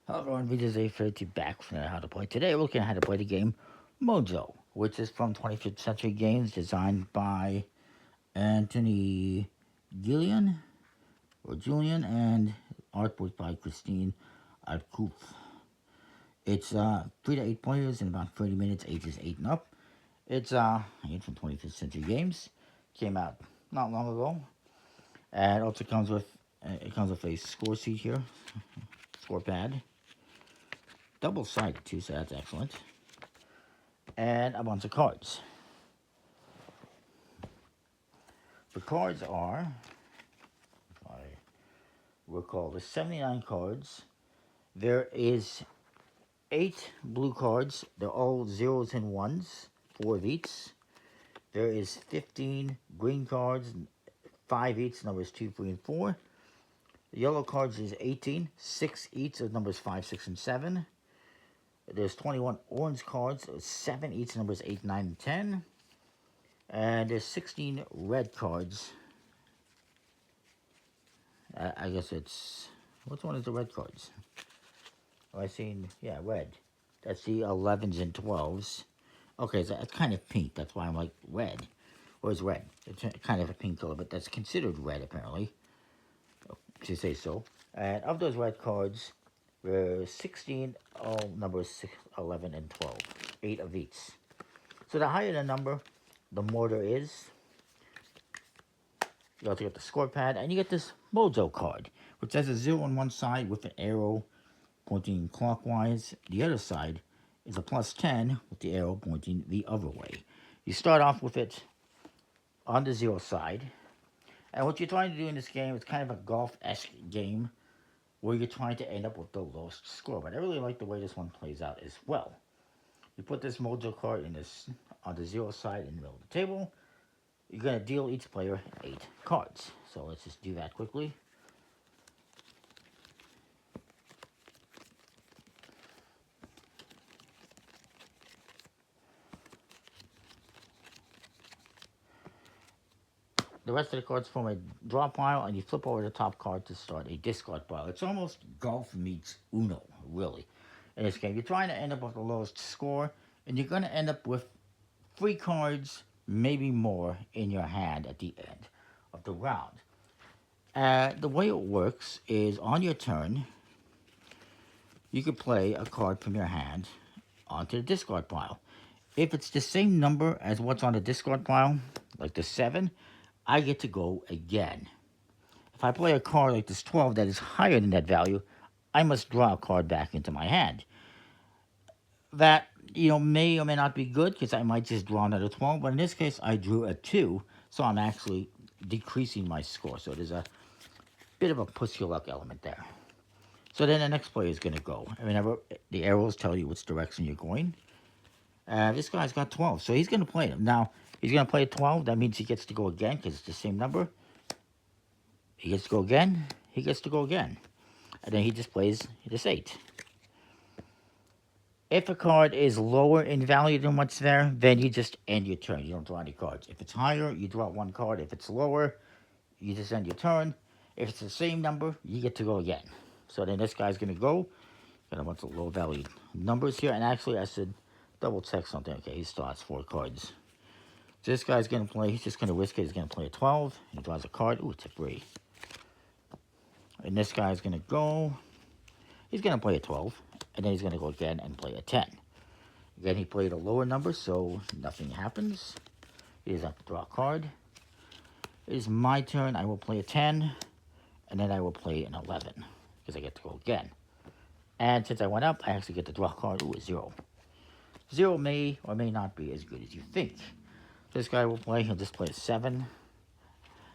Hello everyone, this is A30 back from How to Play. Today we're looking at how to play the game Mojo, which is from 25th Century Games, designed by Anthony Gillian, or Julian, and artwork by Christine Arcouf. It's 3 to 8 players in about 30 minutes, ages 8 and up. It's again from 25th Century Games. Came out not long ago. And it also comes with a score sheet here, score pad. Double-sided too, so that's excellent. And a bunch of cards. The cards are, if I recall, the 79 cards. There is 8 blue cards. They're all zeros and ones, 4 of each. There is 15 green cards, 5 each, numbers 2, 3, and 4. The yellow cards is 18, 6 each of numbers 5, 6, and 7. There's 21 orange cards, 7 each, numbers 8, 9, and 10. And there's 16 red cards. I guess it's... Which one is the red cards? Oh, I seen... Yeah, red. That's the 11s and 12s. Okay, so it's kind of pink. That's why I'm like, red. Or it's red. It's kind of a pink color, but that's considered red, apparently. If you say so. And of those red cards, there's 16, all numbers 6, 11, and 12. 8 of each. So the higher the number, the more there is. You also get the score pad, and you get this Mojo card, which has a 0 on one side with an arrow pointing clockwise. The other side is a +10 with the arrow pointing the other way. You start off with it on the 0 side, and what you're trying to do in this game is kind of a golf-esque game where you're trying to end up with the lowest score. But I really like the way this one plays out as well. You put this Mojo card on the 0 side in the middle of the table. You're going to deal each player 8 cards. So let's just do that quickly. The rest of the cards form a draw pile, and you flip over the top card to start a discard pile. It's almost golf meets Uno, really, in this game. You're trying to end up with the lowest score, and you're going to end up with 3 cards, maybe more, in your hand at the end of the round. The way it works is on your turn, you can play a card from your hand onto the discard pile. If it's the same number as what's on the discard pile, like the 7, I get to go again. If I play a card like this 12 that is higher than that value, I must draw a card back into my hand. That, may or may not be good because I might just draw another 12, but in this case, I drew a 2, so I'm actually decreasing my score. So there's a bit of a push your luck element there. So then the next player is going to go. The arrows tell you which direction you're going. This guy's got 12, so he's going to play them. Now, he's going to play a 12. That means he gets to go again because it's the same number. He gets to go again. He gets to go again. And then he just plays this 8. If a card is lower in value than what's there, then you just end your turn. You don't draw any cards. If it's higher, you draw 1 card. If it's lower, you just end your turn. If it's the same number, you get to go again. So then this guy's going to go. Got a bunch of low value numbers here. And actually, I should double check something. Okay, he still has 4 cards. So this guy's going to play. He's just going to risk it. He's going to play a 12. He draws a card. Ooh, it's a 3. And this guy's going to go. He's going to play a 12. And then he's going to go again and play a 10. Again, he played a lower number, so nothing happens. He doesn't have to draw a card. It is my turn. I will play a 10. And then I will play an 11. Because I get to go again. And since I went up, I actually get to draw a card. Ooh, a 0. 0 may or may not be as good as you think. This guy will play. He'll just play a 7.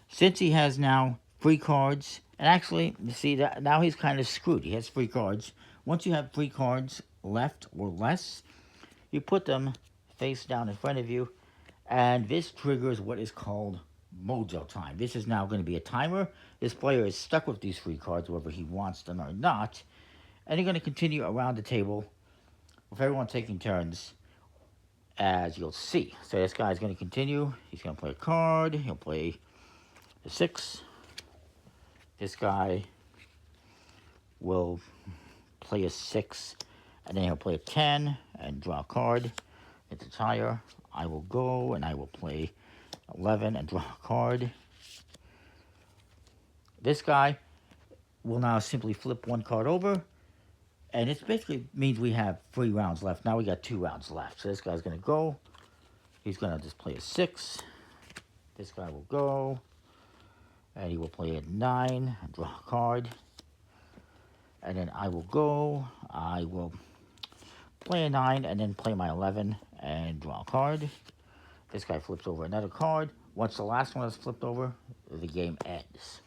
Since he has now 3 cards, and actually, you see, that now he's kind of screwed. He has 3 cards. Once you have 3 cards left or less, you put them face down in front of you, and this triggers what is called Mojo time. This is now going to be a timer. This player is stuck with these 3 cards, whether he wants them or not, and they're going to continue around the table with everyone taking turns, as you'll see. So this guy's going to continue. He's going to play a card. He'll play the 6. This guy will play a 6, and then he'll play a 10 and draw a card. If it's higher, I will go and I will play 11 and draw a card. This guy will now simply flip one card over, and it basically means we have 3 rounds left. Now we got 2 rounds left. So this guy's going to go. He's going to just play a 6. This guy will go, and he will play a 9 and draw a card. And then I will go. I will play a 9 and then play my 11 and draw a card. This guy flips over another card. Once the last one is flipped over, the game ends.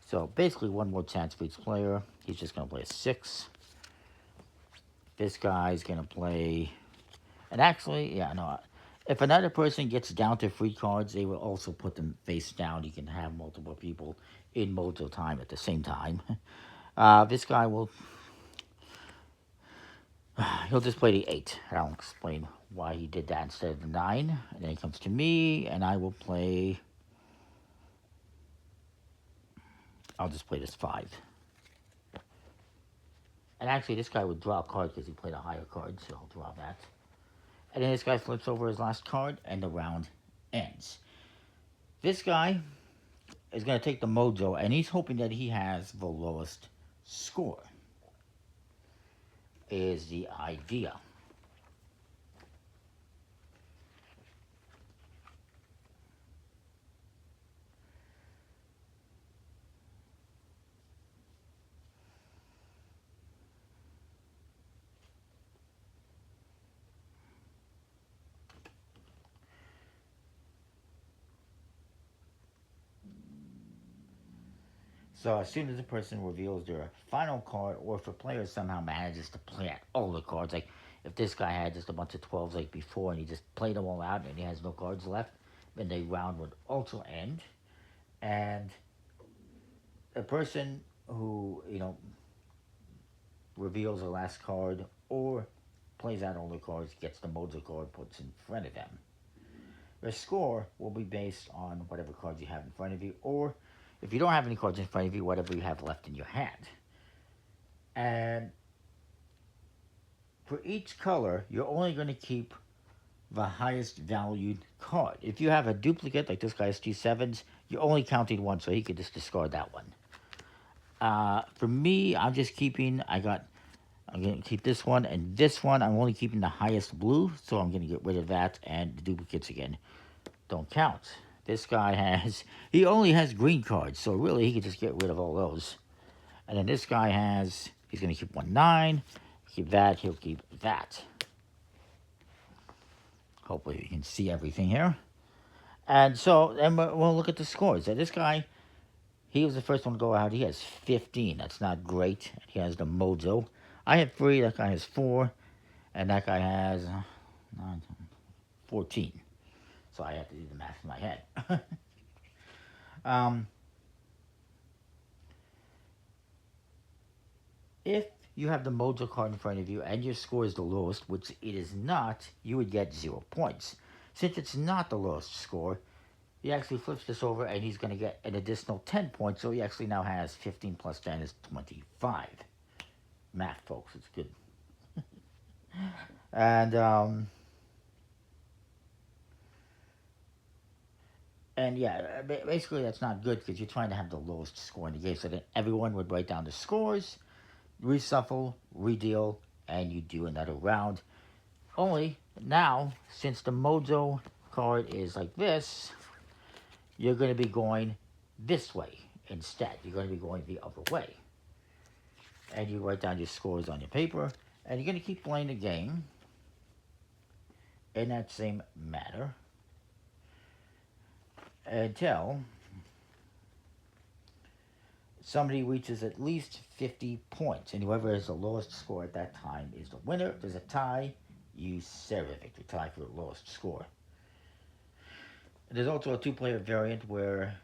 So basically one more chance for each player. He's just going to play a 6. This guy's going to play... And actually, yeah, no. If another person gets down to 3 cards, they will also put them face down. You can have multiple people in Mojo time at the same time. This guy will... He'll just play the 8. I'll explain why he did that instead of the 9. And then he comes to me, and I will play... I'll just play this 5. And actually, this guy would draw a card because he played a higher card, so I'll draw that. And then this guy flips over his last card, and the round ends. This guy is going to take the Mojo, and he's hoping that he has the lowest score, is the idea. So as soon as the person reveals their final card, or if a player somehow manages to play out all the cards, like if this guy had just a bunch of 12s like before and he just played them all out and he has no cards left, then the round would also end. And a person who, reveals the last card or plays out all the cards, gets the Mojo card, puts in front of them. Your score will be based on whatever cards you have in front of you, or if you don't have any cards in front of you, whatever you have left in your hand. And for each color, you're only going to keep the highest valued card. If you have a duplicate, like this guy has 2 7s, you're only counting 1, so he could just discard that one. For me, I'm just keeping, I'm going to keep this one and this one. I'm only keeping the highest blue, so I'm going to get rid of that, and the duplicates again don't count. This guy he only has green cards, so really he could just get rid of all those. And then this guy he's going to keep 1 9, keep that, he'll keep that. Hopefully you can see everything here. And so, and we'll look at the scores. So this guy, he was the first one to go out. He has 15. That's not great. He has the Mojo. I have 3, that guy has 4, and that guy has 14. So I have to do the math in my head. If you have the Mojo card in front of you and your score is the lowest, which it is not, you would get 0 points. Since it's not the lowest score, he actually flips this over and he's going to get an additional 10 points. So he actually now has 15 plus 10 is 25. Math, folks, it's good. And yeah, basically that's not good because you're trying to have the lowest score in the game. So then everyone would write down the scores, reshuffle, redeal, and you do another round. Only now, since the Mojo card is like this, you're going to be going this way instead. You're going to be going the other way. And you write down your scores on your paper, and you're going to keep playing the game in that same manner until somebody reaches at least 50 points. And whoever has the lowest score at that time is the winner. If there's a tie, you serve a victory tie for the lowest score. There's also a 2-player variant where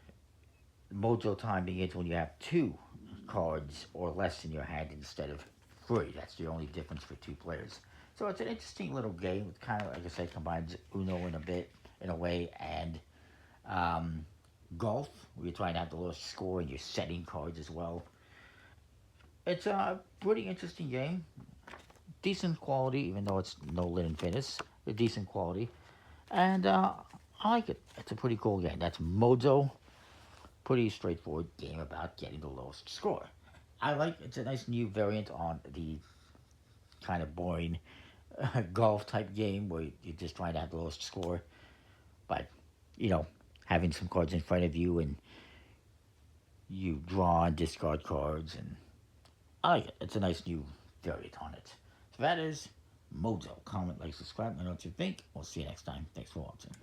Mojo time begins when you have 2 cards or less in your hand instead of 3. That's the only difference for 2 players. So it's an interesting little game. It kind of, like I said, combines Uno in a way, and golf, where you're trying to have the lowest score and you're setting cards as well. It's a pretty interesting game. Decent quality, even though it's no linen finish. A decent quality. And I like it. It's a pretty cool game. That's Mojo. Pretty straightforward game about getting the lowest score. I like it's a nice new variant on the kind of boring golf type game where you're just trying to have the lowest score. But, you know, having some cards in front of you and you draw and discard cards, and I like it. It's a nice new variant on it. So that is Mojo. Comment, like, subscribe, and know what you think. We'll see you next time. Thanks for watching.